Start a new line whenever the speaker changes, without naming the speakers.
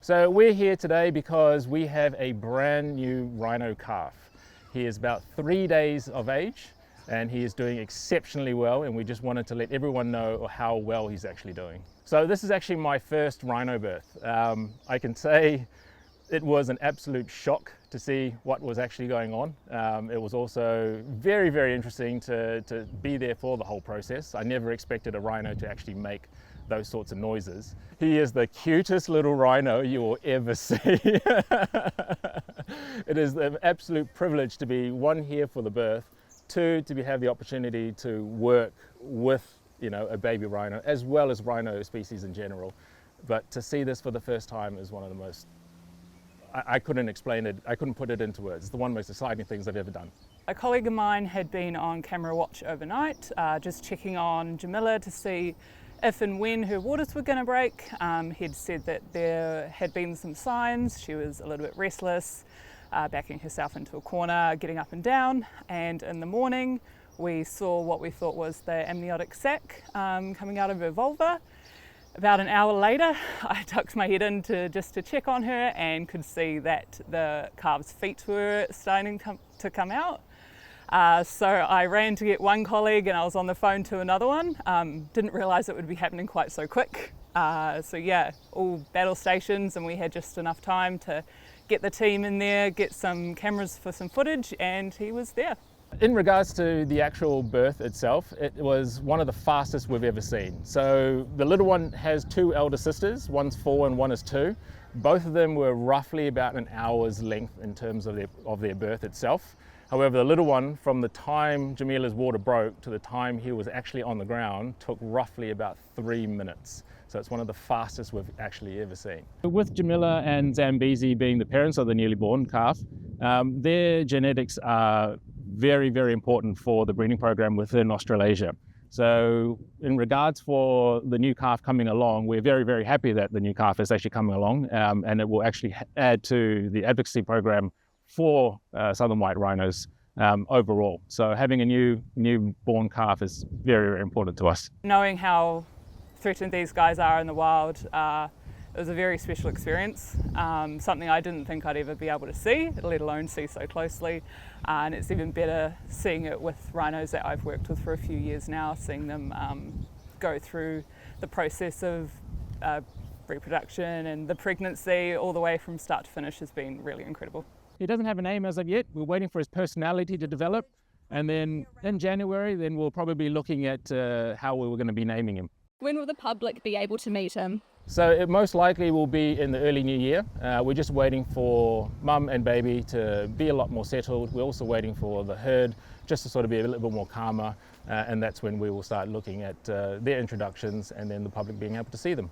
So we're here today because we have a brand new rhino calf. He is about 3 days of age and he is doing exceptionally well, and we just wanted to let everyone know how well he's actually doing. So this is actually my first rhino birth. I can say it was an absolute shock to see what was actually going on. It was also very, very interesting to be there for the whole process. I never expected a rhino to actually make those sorts of noises. He is the cutest little rhino you will ever see. It is an absolute privilege to be, one, here for the birth, two, to have the opportunity to work with a baby rhino, as well as rhino species in general. But to see this for the first time is one of the most, I couldn't explain it, I couldn't put it into words. It's one of the most exciting things I've ever done.
A colleague of mine had been on camera watch overnight, just checking on Jamila to see if and when her waters were going to break. He'd said that there had been some signs. She was a little bit restless, backing herself into a corner, getting up and down, and in the morning we saw what we thought was the amniotic sac coming out of her vulva. About an hour later, I tucked my head in just to check on her and could see that the calf's feet were starting to come out. So I ran to get one colleague and I was on the phone to another one. Didn't realise it would be happening quite so quick. So yeah, all battle stations, and we had just enough time to get the team in there, get some cameras for some footage, and he was there.
In regards to the actual birth itself, it was one of the fastest we've ever seen. So the little one has two elder sisters, one's 4 and one is 2. Both of them were roughly about an hour's length in terms of their birth itself. However, the little one, from the time Jamila's water broke to the time he was actually on the ground, took roughly about 3 minutes. So it's one of the fastest we've actually ever seen. With Jamila and Zambezi being the parents of the newly born calf, their genetics are very, very important for the breeding program within Australasia. So in regards for the new calf coming along, we're very, very happy that the new calf is actually coming along, and it will actually add to the advocacy program for southern white rhinos overall. So having a newborn calf is very, very important to us.
Knowing how threatened these guys are in the wild, it was a very special experience, something I didn't think I'd ever be able to see, let alone see so closely. And it's even better seeing it with rhinos that I've worked with for a few years now, seeing them go through the process of reproduction and the pregnancy all the way from start to finish has been really incredible.
He doesn't have a name as of yet. We're waiting for his personality to develop, and then in January we'll probably be looking at how we were going to be naming him.
When will the public be able to meet him?
So it most likely will be in the early new year. We're just waiting for mum and baby to be a lot more settled. We're also waiting for the herd just to sort of be a little bit more calmer, and that's when we will start looking at their introductions and then the public being able to see them.